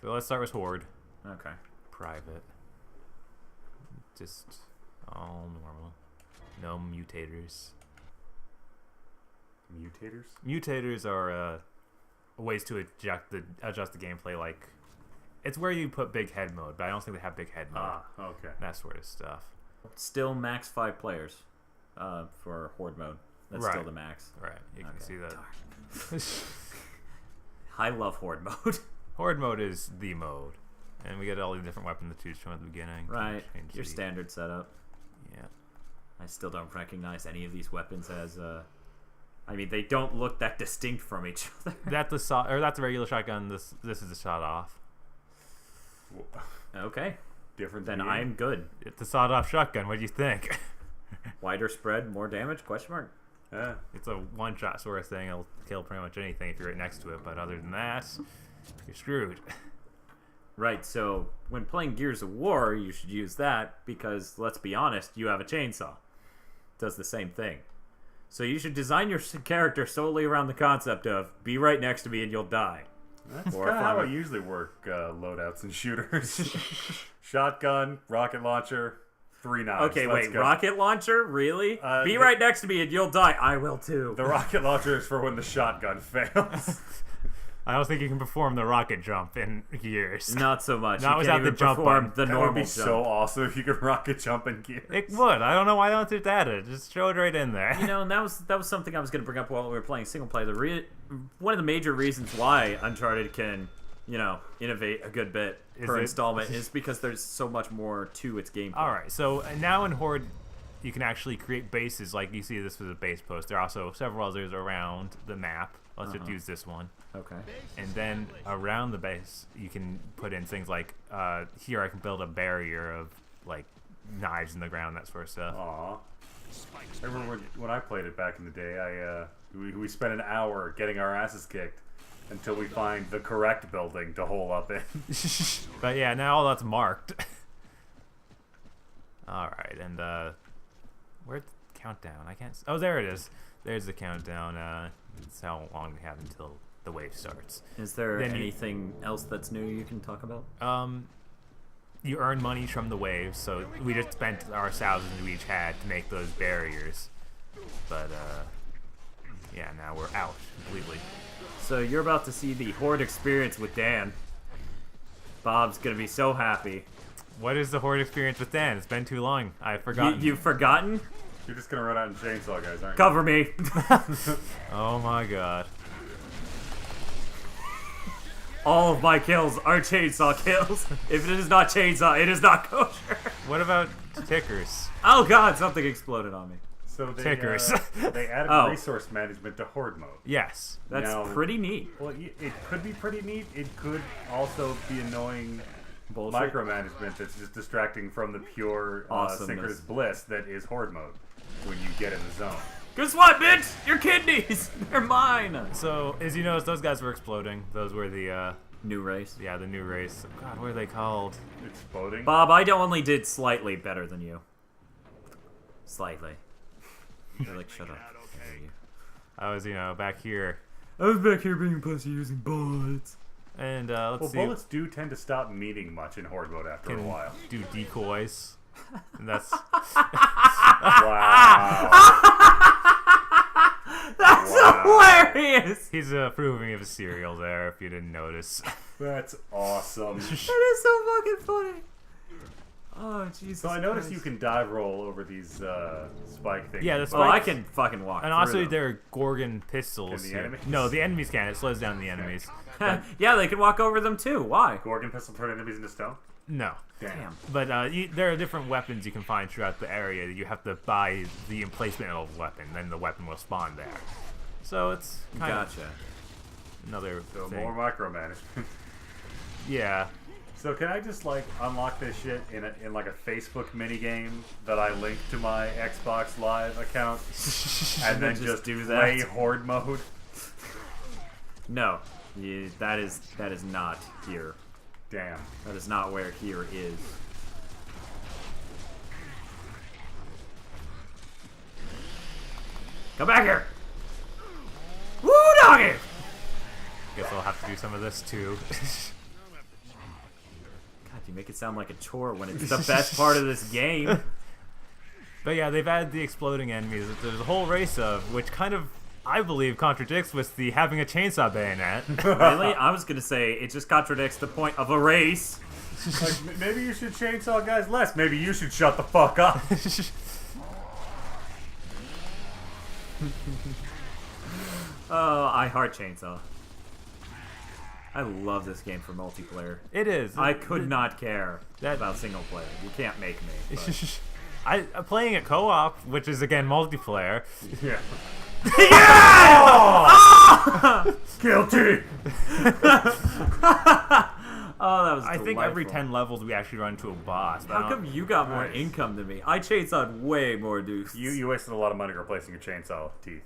So let's start with Horde. Okay. Private. Just all normal. No mutators. Mutators? Mutators are ways to adjust the gameplay. Like, it's where you put big head mode, but I don't think they have big head mode. Ah, okay. That sort of stuff. Still max 5 players for Horde mode. That's still the max. Right, you can see that. I love Horde mode. Horde mode is the mode. And we get all the different weapons to choose from at the beginning. Right, your standard setup. Yeah. I still don't recognize any of these weapons as... I mean, they don't look that distinct from each other. That's the regular shotgun. This is the shot off. Okay. Different. Then I'm good. It's the sawed off shotgun. What do you think? Wider spread, more damage? Question mark. Yeah. It's a one-shot sort of thing. It'll kill pretty much anything if you're right next to it. But other than that, you're screwed. Right, so when playing Gears of War, you should use that because, let's be honest, you have a chainsaw. It does the same thing. So you should design your character solely around the concept of, be right next to me and you'll die. That's kind of how I usually work loadouts and shooters. Shotgun, rocket launcher, 3 knives. Okay, Let's wait, go. rocket launcher? Really? Be right next to me and you'll die. I will too. The rocket launcher is for when the shotgun fails. I don't think you can perform the rocket jump in Gears. Not so much. Not you without can't even the jump perform button. the That normal would be jump. so awesome if you could rocket jump in Gears. It would. I don't know why they don't do that. Just throw it right in there. You know, and that was something I was going to bring up while we were playing single player. One of the major reasons why Uncharted can, innovate a good bit per installment is because there's so much more to its gameplay. All right, so now in Horde, you can actually create bases. Like you see, this was a base post. There are also several others around the map. Let's just use this one. Okay. And then around the base, you can put in things like, here I can build a barrier of, like, knives in the ground, that sort of stuff. Aw. I remember when I played it back in the day, we spent an hour getting our asses kicked until we find the correct building to hole up in. But yeah, now all that's marked. Alright, and, where's the countdown? I can't... Oh, there it is. There's the countdown. That's how long we have until the wave starts. Is there anything else that's new you can talk about? You earn money from the waves, so we just spent our thousands we each had to make those barriers. But, yeah, now we're out completely. So you're about to see the Horde experience with Dan. Bob's gonna be so happy. What is the Horde experience with Dan? It's been too long. I've forgotten. You've forgotten? You're just gonna run out and chainsaw guys, aren't you? Cover me. Oh my god. All of my kills are chainsaw kills. If it is not chainsaw, it is not kosher. What about tickers? Oh god, something exploded on me. So they, Tickers. they added resource management to Horde mode. Yes. That's Now- pretty neat. Well, it could be pretty neat. It could also be annoying Bullshit. micromanagement that's just distracting from the pure Awesomeness. synchronous bliss that is Horde mode when you get in the zone. Guess what, bitch? Your kidneys! They're mine! So, as you notice, those guys were exploding. Those were the, New race. yeah, the new race. God, what are they called? Exploding? Bob, I only did slightly better than you. Slightly. You're like, shut up. I hate you. I was, back here. I was back here being pussy using bullets. And, well, let's see. bullets do tend to stop meaning much in Horde mode after a Can while. do decoys. And that's... Wow. That's hilarious! He's approving of a serial there, if you didn't notice. That's awesome. That is so fucking funny. Oh, Jesus So I noticed Christ. you can dive roll over these spike things. Yeah, the Oh, I spikes- can fucking walk And through also, them. there are Gorgon pistols Can the here. enemies? No, the enemies can. It slows down the enemies. Yeah, they can walk over them too. Why? Gorgon pistol turn enemies into stone? No. Damn. But there are different weapons you can find throughout the area. You have to buy the emplacement of a weapon, then the weapon will spawn there. So it's kind Gotcha. of another So thing. more micromanagement. Yeah. So can I just like unlock this shit in like a Facebook mini game that I link to my Xbox Live account, and then just do play that? Horde mode? No. That is not here. Damn. That is not where here is. Come back here! Woo, doggy! Guess I'll have to do some of this too. You make it sound like a chore when it's the best part of this game. But yeah, they've added the exploding enemies that there's a whole race of, which kind of, I believe, contradicts with the having a chainsaw bayonet. Really? I was gonna say it just contradicts the point of a race. Like, maybe you should chainsaw guys less. Maybe you should shut the fuck up. Oh, I heart Chainsaw. I love this game for multiplayer. It is. I could not care about single player. You can't make me. I'm playing it co-op, which is again multiplayer. Yeah. Yeah! Guilty. Oh, that was I think delightful. every 10 levels we actually run into a boss. But How come you got more income than me? I chainsawed way more dudes. You wasted a lot of money replacing your chainsaw teeth.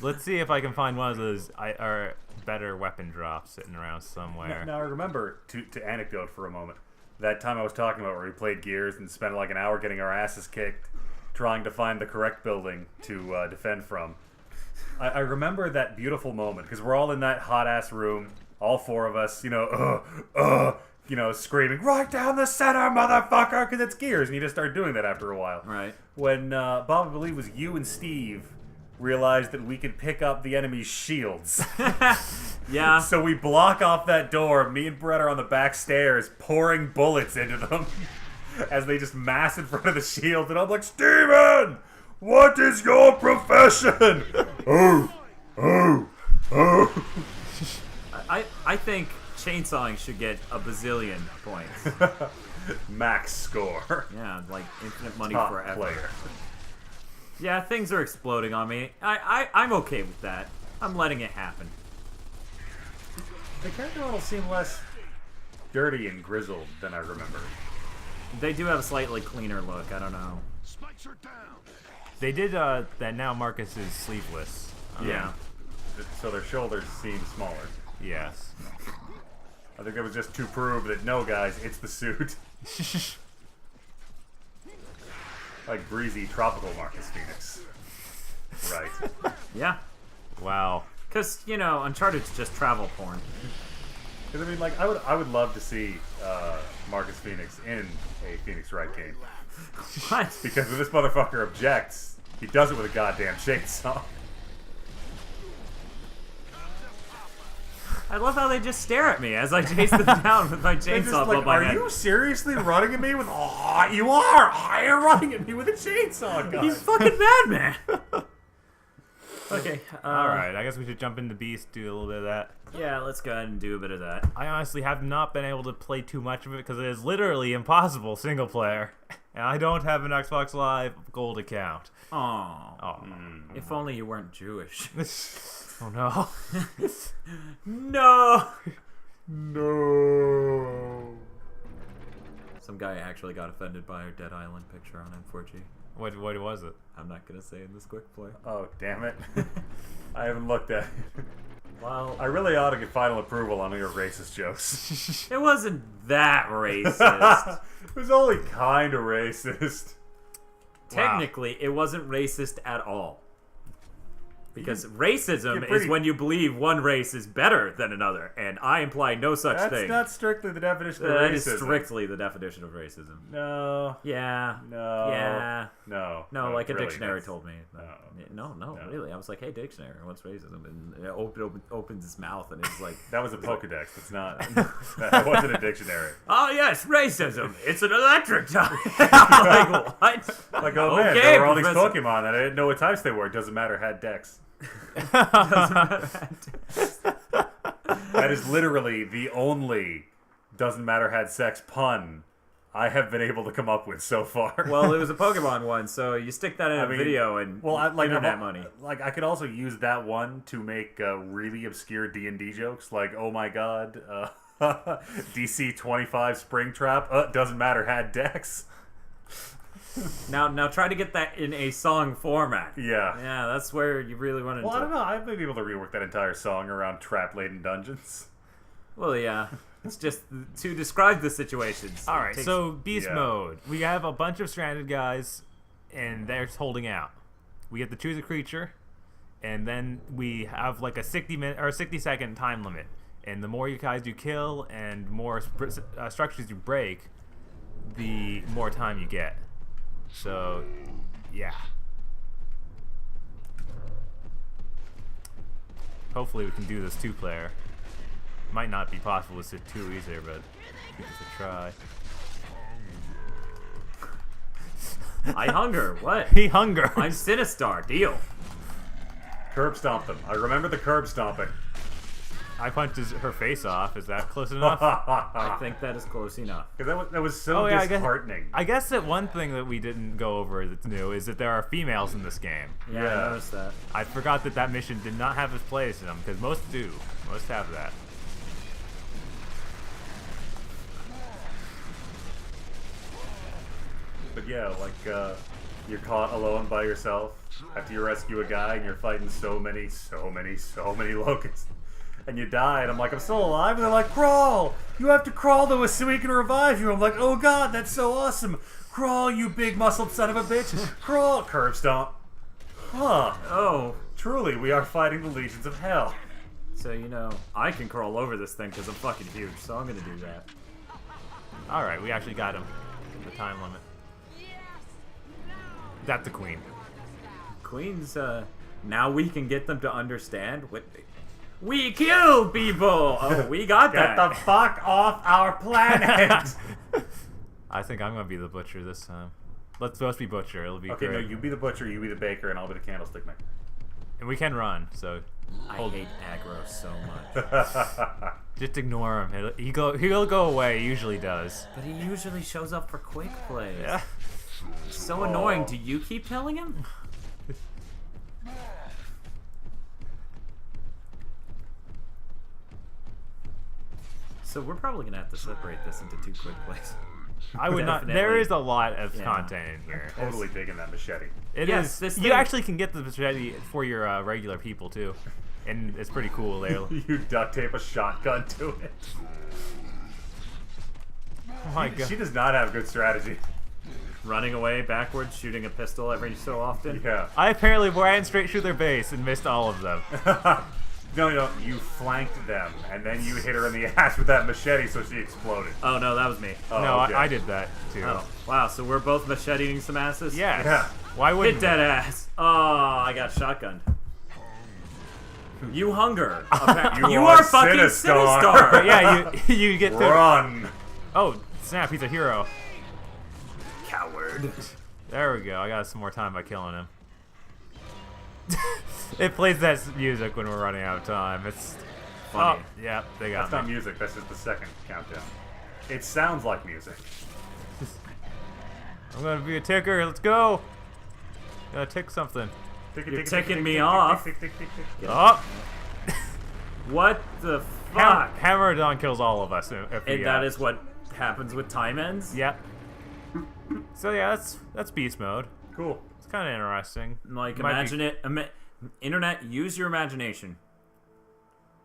Let's see if I can find one of those or better weapon drops sitting around somewhere. Now remember, to anecdote for a moment, that time I was talking about where we played Gears and spent like an hour getting our asses kicked trying to find the correct building to defend from. I remember that beautiful moment because we're all in that hot-ass room, all four of us, screaming, right down the center, motherfucker, because it's Gears, and you just start doing that after a while. Right. When Bob, I believe it was you and Steve, realized that we could pick up the enemy's shields. Yeah. So we block off that door. Me and Brett are on the back stairs pouring bullets into them as they just mass in front of the shield. And I'm like, Steven, what is your profession? Oh. I think chainsawing should get a bazillion points. Max score. Yeah, like infinite money Top forever. player. Yeah, things are exploding on me. I'm okay with that. I'm letting it happen. The character models seem less dirty and grizzled than I remember. They do have a slightly cleaner look. I don't know. Spikes are down. They did that now Marcus is sleeveless. Yeah. So their shoulders seem smaller. Yes. I think it was just to prove that, no, guys, it's the suit. Like breezy tropical Marcus Phoenix. Right. Yeah. Wow. Because, Uncharted's just travel porn. Because, I mean, like, I would love to see Marcus Phoenix in a Phoenix Wright game. What? Because when this motherfucker objects, he does it with a goddamn chainsaw. I love how they just stare at me as I chase them down with my They're chainsaw just above like, my are head. you seriously running at me with... Oh, you are! You're running at me with a chainsaw gun! You fucking madman! Okay. Alright, I guess we should jump into Beast, do a little bit of that. Yeah, let's go ahead and do a bit of that. I honestly have not been able to play too much of it because it is literally impossible single player. And I don't have an Xbox Live Gold account. Aww. Oh, If only you weren't Jewish. oh no. No! No. Some guy actually got offended by our Dead Island picture on M4G. What was it? I'm not gonna say in this quick play. Oh, damn it. I haven't looked at it. Well, I really ought to get final approval on your racist jokes. it wasn't that racist. It was only kind of racist. Technically, it wasn't racist at all. Because racism you're pretty- is when you believe one race is better than another, and I imply no such That's thing. not strictly the definition of That racism. is strictly the definition of racism. No. Yeah. No. Yeah. No. No, like a really, dictionary that's- told me. No, No. really. I was like, hey, dictionary, what's racism? And it opens his mouth, and it's like, That was a Pokedex. That's not. That wasn't a dictionary. oh, yes, racism. It's an electric type. I'm like, what? Like, oh man, Okay, there were all these Professor. Pokemon that I didn't know what types they were. It doesn't matter, had Dex. That is literally the only doesn't matter had sex pun I have been able to come up with so far. Well, it was a Pokemon one, so you stick that in I a mean, video and internet money. Like I could also use that one to make really obscure D&D jokes, like oh my god, DC 25 Springtrap. Doesn't matter had Dex. Now try to get that in a song format. Yeah. Yeah, that's where you really run into. Well, I don't know. I've been able to rework that entire song around trap-laden dungeons. Well, yeah. It's just to describe the situations. Alright, so Beast Yeah. mode. We have a bunch of stranded guys, and they're holding out. We have to choose a creature, and then we have like a 60-second time limit. And the more you guys you kill and more structures you break, the more time you get. So, yeah. Hopefully we can do this 2-player. Might not be possible with it 2 either, but give this a try. I hunger. What? He hunger. I'm Sinistar. Deal. Curb stomp them. I remember the curb stomping. I punched her face off. Is that close enough? I think that is close enough. That was so yeah, disheartening. I guess that one thing that we didn't go over that's new is that there are females in this game. Yeah, I noticed that. I forgot that mission did not have its place in them, because most do. Most have that. But yeah, like you're caught alone by yourself after you rescue a guy and you're fighting so many locusts. And you die, and I'm like, I'm still alive, and they're like, crawl! You have to crawl to us so we can revive you. I'm like, oh god, that's so awesome! Crawl, you big muscled son of a bitch! Crawl! Curb stomp. Huh. Oh. Truly, we are fighting the legions of hell. So, you know, I can crawl over this thing because I'm fucking huge, so I'm gonna do that. Alright, we actually got him. The time limit. That's the queen. Queens, now we can get them to understand what... We kill people! Oh, we got Get that. the fuck off our planet! I think I'm gonna be the butcher this time. Let's both be butcher. It'll be Okay, great. no, you be the butcher, you be the baker, and I'll be the candlestick maker. And we can run, so I hate aggro so much. just ignore him. He'll go away. He usually does. But he usually shows up for quick plays. Yeah. It's so annoying. Do you keep telling him? So we're probably gonna have to separate this into 2 quick plays. I would not. There Definitely. is a lot of Yeah. content in here. Totally digging that machete. It Yes, is. this You thing- actually can get the machete for your regular people too, and it's pretty cool. There. You duct tape a shotgun to it. Oh my god. She does not have good strategy. Running away backwards, shooting a pistol every so often. Yeah. I apparently ran straight through their base and missed all of them. No, you flanked them, and then you hit her in the ass with that machete, so she exploded. Oh no, that was me. Oh, No, okay. I did that too. Oh, wow, so we're both macheting some asses? Yes. Yeah. Why wouldn't Hit that ass. Oh, I got shotgunned. You hunger. You are are fucking Sinistar. Sinistar. Yeah, you get through. Run! Oh, snap! He's a hero. Coward. There we go. I got some more time by killing him. It plays that music when we're running out of time. It's Funny. Oh, yeah, they got That's not me. music, that's just the second countdown. It sounds like music. I'm gonna be a ticker. Let's go. Gotta tick something. You're ticking me off. Oh, What the fuck? Hammerodon kills all of us. If we, And that is what happens with time ends? Yep. So yeah, that's beast mode. Cool. It's kind of interesting. Like, Might imagine it. Internet, use your imagination.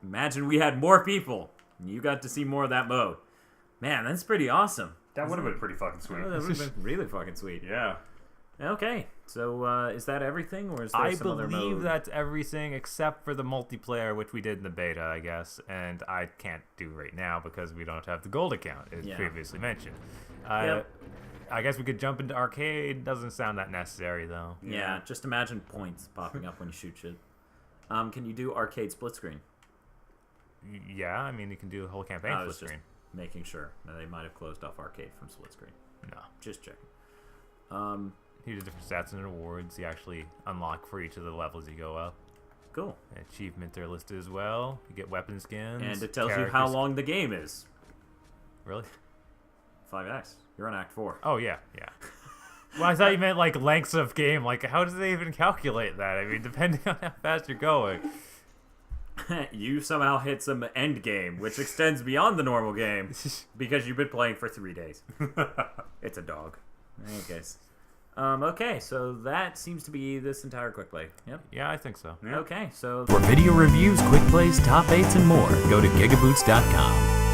Imagine we had more people. And you got to see more of that mode. Man, that's pretty awesome. That would have been pretty fucking sweet. Oh, that would have been really fucking sweet. Yeah. Okay, so is that everything, or is there I some other believe mode? that's everything except for the multiplayer, which we did in the beta, I guess, and I can't do right now because we don't have the gold account, as Yeah. previously mentioned. Yep. I guess we could jump into arcade. Doesn't sound that necessary though. Yeah, just imagine points popping up when you shoot shit. Can you do arcade split screen? Yeah, I mean you can do the whole campaign I split was just screen. making sure. They might have closed off arcade from split screen. No, Just checking. you do different stats and rewards. You actually unlock for each of the levels you go up. Cool. Achievements are listed as well. You get weapon skins. And it tells you how characters- long the game is. Really? 5x. You're on Act 4. Oh yeah, yeah. Well, I thought you meant like lengths of game. Like, how does they even calculate that? I mean, depending on how fast you're going. You somehow hit some end game, which extends beyond the normal game because you've been playing for 3 days. It's a dog. I guess. Okay, so that seems to be this entire quick play. Yep. Yeah, I think so. Yeah. Okay, so For video reviews, quick plays, top 8s, and more, go to GigaBoots.com.